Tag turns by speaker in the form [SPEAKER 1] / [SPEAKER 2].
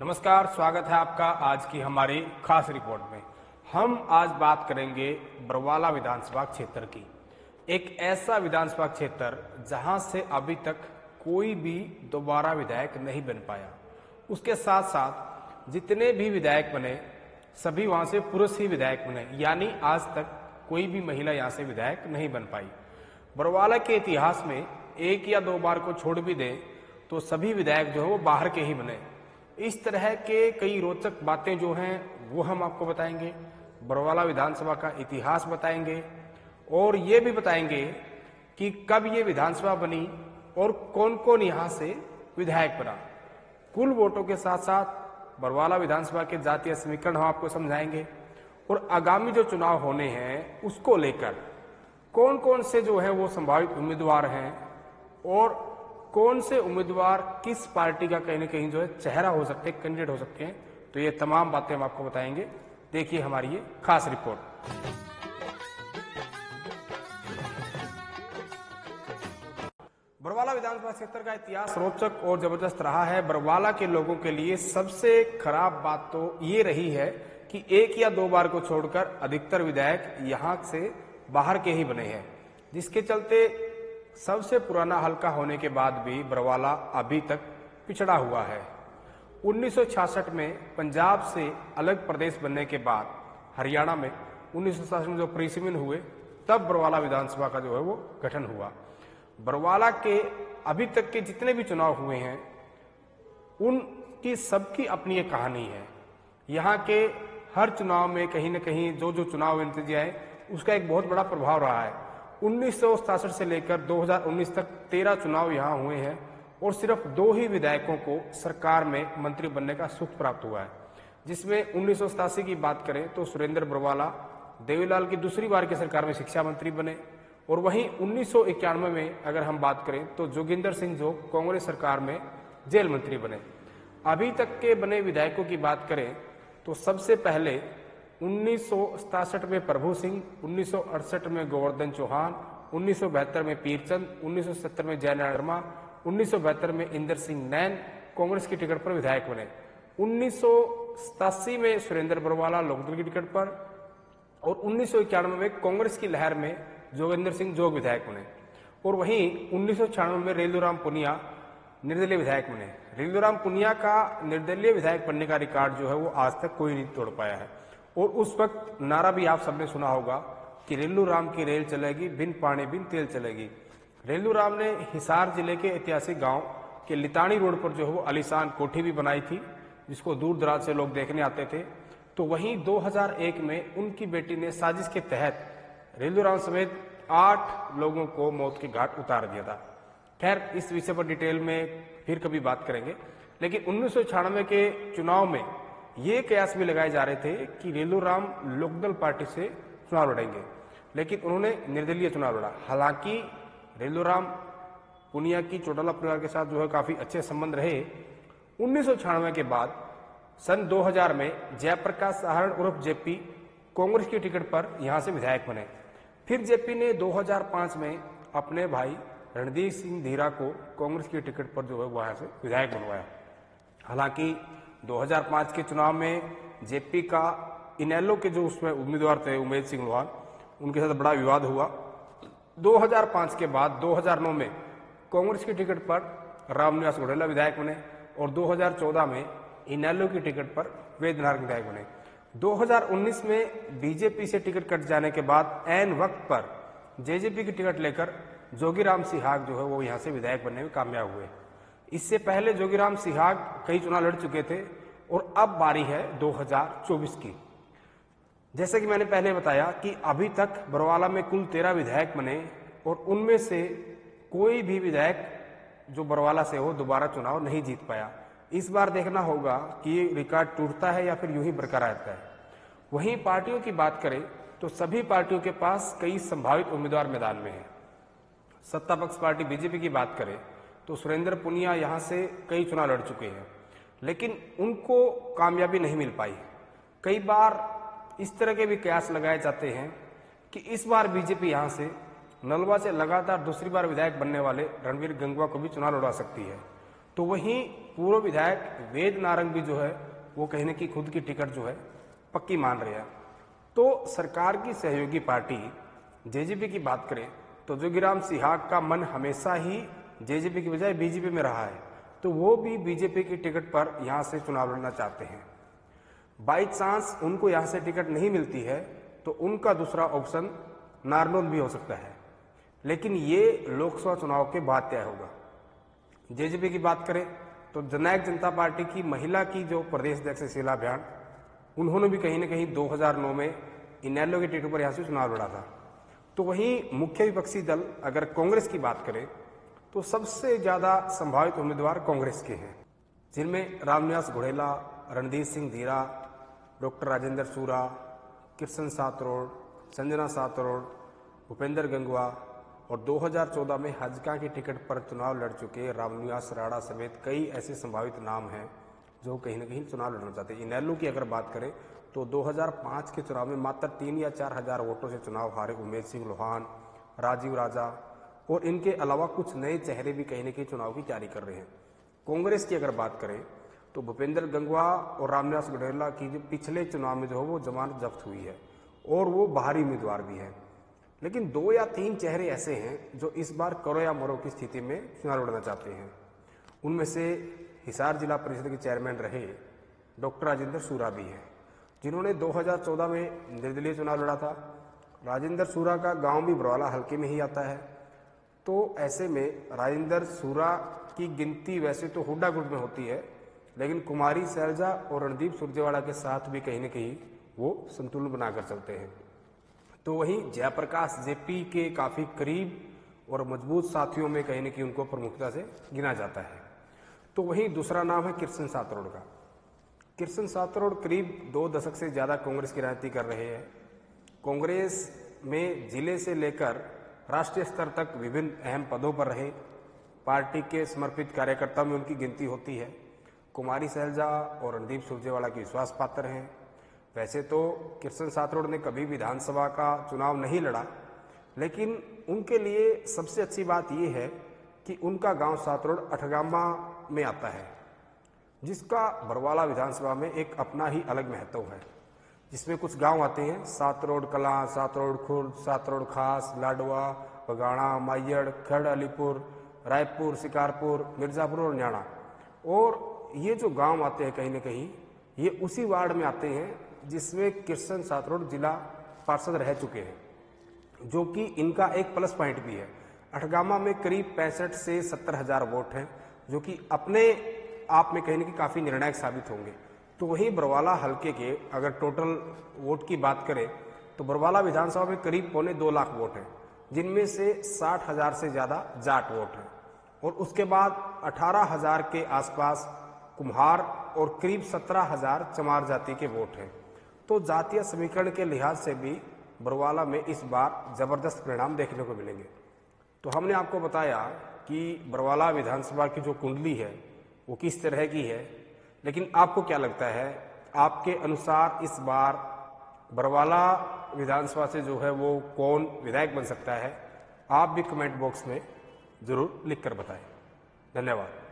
[SPEAKER 1] नमस्कार, स्वागत है आपका आज की हमारी खास रिपोर्ट में। हम आज बात करेंगे बरवाला विधानसभा क्षेत्र की। एक ऐसा विधानसभा क्षेत्र जहां से अभी तक कोई भी दोबारा विधायक नहीं बन पाया। उसके साथ साथ जितने भी विधायक बने सभी वहां से पुरुष ही विधायक बने, यानी आज तक कोई भी महिला यहां से विधायक नहीं बन पाई। बरवाला के इतिहास में एक या दो बार को छोड़ भी दें तो सभी विधायक जो है वो बाहर के ही बने। इस तरह के कई रोचक बातें जो हैं वो हम आपको बताएंगे, बरवाला विधानसभा का इतिहास बताएंगे और ये भी बताएंगे कि कब ये विधानसभा बनी और कौन कौन यहाँ से विधायक बना। कुल वोटों के साथ साथ बरवाला विधानसभा के जातीय समीकरण हम आपको समझाएंगे और आगामी जो चुनाव होने हैं उसको लेकर कौन कौन से जो है वो संभावित उम्मीदवार हैं और कौन से उम्मीदवार किस पार्टी का कहीं ना कहीं जो है चेहरा हो सकते हैं, कैंडिडेट हो सकते हैं। तो ये तमाम बातें हम आपको बताएंगे। देखिए हमारी ये खास रिपोर्ट। बरवाला विधानसभा क्षेत्र का इतिहास रोचक और जबरदस्त रहा है। बरवाला के लोगों के लिए सबसे खराब बात तो ये रही है कि एक या दो बार को छोड़कर अधिकतर विधायक यहां से बाहर के ही बने हैं, जिसके चलते सबसे पुराना हलका होने के बाद भी बरवाला अभी तक पिछड़ा हुआ है। 1966 में पंजाब से अलग प्रदेश बनने के बाद हरियाणा में 1967 में जो परिसीमन हुए तब बरवाला विधानसभा का जो है वो गठन हुआ। बरवाला के अभी तक के जितने भी चुनाव हुए हैं उनकी सबकी अपनी एक कहानी है। यहाँ के हर चुनाव में कहीं न कहीं जो जो चुनाव नतीजे आए उसका एक बहुत बड़ा प्रभाव रहा है। 1967 से लेकर 2019 तक 13 चुनाव यहाँ हुए हैं और सिर्फ 2 ही विधायकों को सरकार में मंत्री बनने का सुख प्राप्त हुआ है, जिसमें 1987 की बात करें तो सुरेंद्र बरवाला देवीलाल की दूसरी बार की सरकार में शिक्षा मंत्री बने और वहीं 1991 में अगर हम बात करें तो जोगिंदर सिंह जो कांग्रेस सरकार में जेल मंत्री बने। अभी तक के बने विधायकों की बात करें तो सबसे पहले 1967 में प्रभु सिंह, 1968 में गोवर्धन चौहान, 1972 में पीरचंद, 1970 में जयनारायण शर्मा, 1972 में इंदर सिंह नैन कांग्रेस की टिकट पर विधायक बने। 1987 में सुरेंद्र बरवाला लोकदल की टिकट पर और 1991 में कांग्रेस की लहर में जोगिंदर सिंह जोग विधायक बने और वहीं 1996 में रेलूराम पुनिया निर्दलीय विधायक बने। रेलूराम पुनिया का निर्दलीय विधायक बनने का रिकॉर्ड जो है वो आज तक कोई नहीं तोड़ पाया है और उस वक्त नारा भी आप सबने सुना होगा कि रेलू राम की रेल चलेगी, बिन पानी बिन तेल चलेगी। रेलू राम ने हिसार जिले के ऐतिहासिक गांव के लितानी रोड पर जो है वो आलीशान कोठी भी बनाई थी, जिसको दूर दराज से लोग देखने आते थे। तो वहीं 2001 में उनकी बेटी ने साजिश के तहत रेलू राम समेत 8 लोगों को मौत के घाट उतार दिया था। खैर, इस विषय पर डिटेल में फिर कभी बात करेंगे। लेकिन 1996 के चुनाव में ये कयास भी लगाए जा रहे थे कि रेलू राम लोकदल पार्टी से चुनाव लड़ेंगे, लेकिन उन्होंने निर्दलीय चुनाव लड़ा। हालांकि रेलू राम पुनिया की चौटाला परिवार के साथ जो है काफी अच्छे संबंध रहे। 1996 के बाद सन 2000 में जयप्रकाश सहारण उर्फ जेपी कांग्रेस की टिकट पर यहां से विधायक बने। फिर जेपी ने 2005 में अपने भाई रणदीप सिंह धीरा को कांग्रेस की टिकट पर जो है वहां से विधायक बनवाया। हालांकि 2005 के चुनाव में जेपी का इनेलो के जो उसमें उम्मीदवार थे उमेद सिंह लोहान, उनके साथ बड़ा विवाद हुआ। 2005 के बाद 2009 में कांग्रेस की टिकट पर रामनिवास घोडेला विधायक बने और 2014 में इनेलो की टिकट पर वेदनारायण विधायक बने। 2019 में बीजेपी से टिकट कट जाने के बाद ऐन वक्त पर जेजेपी की टिकट लेकर जोगीराम सिहाग जो है वो यहाँ से विधायक बनने में कामयाब हुए। इससे पहले जोगीराम सिहाग कई चुनाव लड़ चुके थे और अब बारी है 2024 की। जैसे कि मैंने पहले बताया कि अभी तक बरवाला में कुल 13 विधायक बने और उनमें से कोई भी विधायक जो बरवाला से हो दोबारा चुनाव नहीं जीत पाया। इस बार देखना होगा कि ये रिकॉर्ड टूटता है या फिर यूं ही बरकरार रहता है। वहीं पार्टियों की बात करें तो सभी पार्टियों के पास कई संभावित उम्मीदवार मैदान में हैं। सत्ता पक्ष पार्टी बीजेपी की बात करें तो सुरेंद्र पुनिया यहां से कई चुनाव लड़ चुके हैं, लेकिन उनको कामयाबी नहीं मिल पाई। कई बार इस तरह के भी कयास लगाए जाते हैं कि इस बार बीजेपी यहां से नलवा से लगातार दूसरी बार विधायक बनने वाले रणवीर गंगवा को भी चुनाव लड़वा सकती है तो वहीं पूर्व विधायक वेद नारंग भी जो है वो कहीं न कहीं खुद की टिकट जो है पक्की मान रहे हैं। तो सरकार की सहयोगी पार्टी जेजेपी की बात करें तो जोगीराम सिहाग का मन हमेशा ही जेजेपी की बजाय बीजेपी में रहा है, तो वो भी बीजेपी की टिकट पर यहाँ से चुनाव लड़ना चाहते हैं। बाई चांस उनको यहाँ से टिकट नहीं मिलती है तो उनका दूसरा ऑप्शन नारनौल भी हो सकता है, लेकिन ये लोकसभा चुनाव के बाद तय होगा। जेजेपी की बात करें तो जननायक जनता पार्टी की महिला की जो प्रदेश अध्यक्ष शीला भ्यान, उन्होंने भी कहीं न कहीं 2009 में इनेलो की टिकट पर यहाँ से चुनाव लड़ा था। तो वहीं मुख्य विपक्षी दल अगर कांग्रेस की बात करें तो सबसे ज्यादा संभावित उम्मीदवार कांग्रेस के हैं, जिनमें रामनिवास घोड़ेला, रणदीप सिंह धीरा, डॉक्टर राजेंद्र सूरा, कृष्ण सातरोड़, संजना सातरोड़, भूपेंद्र गंगवा और 2014 में हजका की टिकट पर चुनाव लड़ चुके रामनिवास राणा समेत कई ऐसे संभावित नाम हैं जो कहीं न कहीं चुनाव लड़ना चाहते हैं। इनेलो की अगर बात करें तो 2005 के चुनाव में मात्र 3 या 4 हजार वोटों से चुनाव हारे उमेश सिंह लोहान, राजीव राजा और इनके अलावा कुछ नए चेहरे भी कहीं न कहीं चुनाव की तैयारी कर रहे हैं। कांग्रेस की अगर बात करें तो भूपेंद्र गंगवा और रामनिवास घोड़ेला की जो पिछले चुनाव में जो है वो जमानत जब्त हुई है और वो बाहरी उम्मीदवार भी है, लेकिन 2 या 3 चेहरे ऐसे हैं जो इस बार करो या मरो की स्थिति में चुनाव लड़ना चाहते हैं। उनमें से हिसार जिला परिषद के चेयरमैन रहे डॉक्टर राजेंद्र सूरा भी हैं, जिन्होंने 2014 में निर्दलीय चुनाव लड़ा था। राजेंद्र सूरा का गांव भी बरवाला हल्के में ही आता है, तो ऐसे में राजेंद्र सूरा की गिनती वैसे तो हुड्डा गुट में होती है, लेकिन कुमारी सैलजा और रणदीप सुरजेवाला के साथ भी कहीं न कहीं वो संतुलन बनाकर चलते हैं। तो वहीं जयप्रकाश जेपी के काफी करीब और मजबूत साथियों में कहीं न कहीं उनको प्रमुखता से गिना जाता है। तो वहीं दूसरा नाम है कृष्ण सातरोड़ का। कृष्ण सातरोड़ करीब 2 दशक से ज्यादा कांग्रेस की राजनीति कर रहे हैं। कांग्रेस में जिले से लेकर राष्ट्रीय स्तर तक विभिन्न अहम पदों पर रहे। पार्टी के समर्पित कार्यकर्ताओं में उनकी गिनती होती है। कुमारी सैलजा और रणदीप सुरजेवाला की विश्वास पात्र हैं। वैसे तो कृष्ण सातरोड़ ने कभी विधानसभा का चुनाव नहीं लड़ा, लेकिन उनके लिए सबसे अच्छी बात यह है कि उनका गांव सातरोड़ अठगामा में आता है, जिसका बरवाला विधानसभा में एक अपना ही अलग महत्व है, जिसमें कुछ गांव आते हैं सातरोड़ कलां, सातरोड़ खुर्द, सातरोड़ खास, लाडवा, बगाड़ा, मायड़, खड़, अलीपुर, रायपुर, शिकारपुर, मिर्जापुर और न्याणा। और ये जो गांव आते हैं कहीं न कहीं ये उसी वार्ड में आते हैं जिसमें कृष्ण सातरोड़ जिला पार्षद रह चुके हैं, जो कि इनका एक प्लस पॉइंट भी है। अठगामा में करीब 65 से 70 हजार वोट हैं, जो कि अपने आप में कहीं न कहीं काफी निर्णायक साबित होंगे। तो वहीं बरवाला हल्के के अगर टोटल वोट की बात करें तो बरवाला विधानसभा में करीब 2.25 लाख वोट हैं, जिनमें से 60 हजार से ज्यादा जाट वोट हैं और उसके बाद 18 हजार के आसपास कुम्हार और करीब 17 हजार चमार जाति के वोट हैं। तो जातीय समीकरण के लिहाज से भी बरवाला में इस बार जबरदस्त परिणाम देखने को मिलेंगे। तो हमने आपको बताया कि बरवाला विधानसभा की जो कुंडली है वो किस तरह की है, लेकिन आपको क्या लगता है, आपके अनुसार इस बार बरवाला विधानसभा से जो है वो कौन विधायक बन सकता है? आप भी कमेंट बॉक्स में जरूर लिखकर बताएं। धन्यवाद।